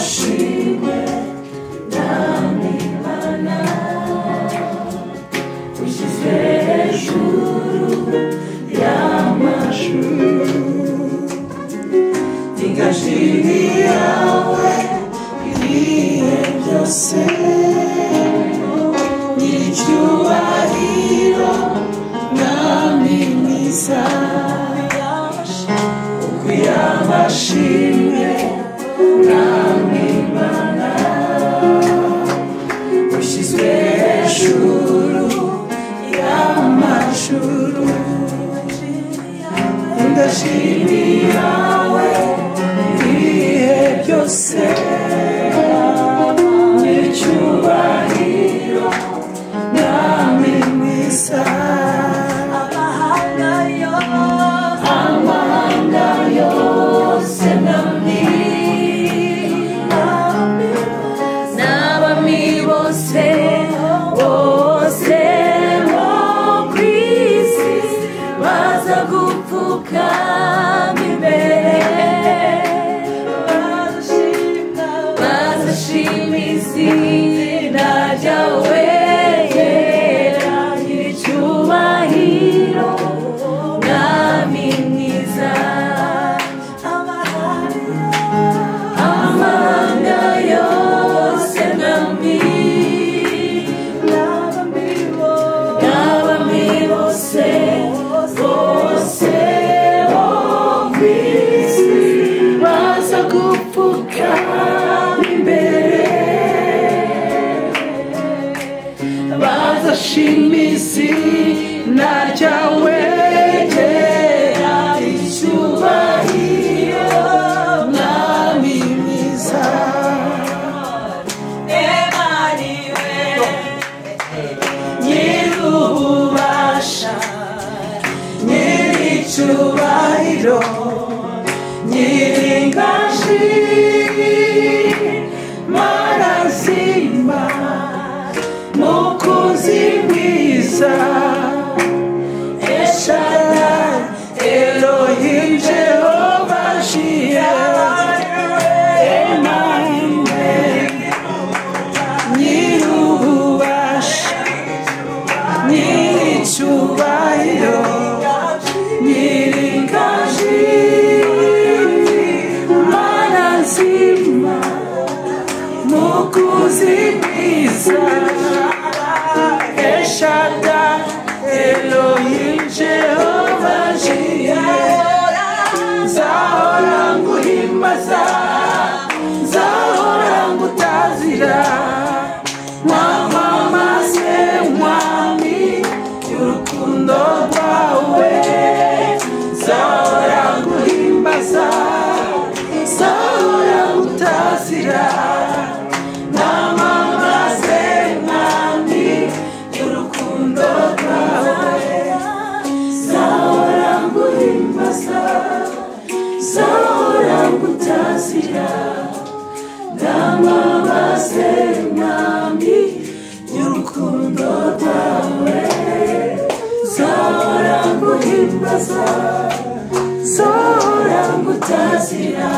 amashimwe n'amimana ushyize hejuru y'amashuri ingashiri yawe ibihe byose n'icyubahiro mwami mwiza ukwiye amashimwe mwami Mana ushyizwe hejuru y'amajuru indashiri yawe ibihe byose n'icyubahiro mwami mwiza amahanga yose n'abami bose bose bo ku isi baza gupfukama imbere bazashima izina ryawe yera nyiricyubahiro mwami mwiza amahanga yose n'abami bose bose bo ku isi baza gupfukama imbere bazashima izina ryawe ryera icyubahiro mwami mwiza nyir'ububasha nyir'icyubahiro nyir'inganji Mana nzima mukozi mwiza Eshadai Elohim Jehova Jireh Emmanuel nyir'ububasha nyir'icyubahiro nyir'inganji Mana nzima mukozi mwiza Eshadai Elohim Jehova Jireh nzahora nguhimbaza nzahora ngutazira mwamamaze mwami y'urukundo rwawe nzahora nguhimbaza nzahora ngutazira mwamamaze mwami y'urukundo rwawe nzahora nguhimbaza nzahora ngutazira mwamamaze mwami y'urukundo rwawe nzahora nguhimbaza nzahora ngutazira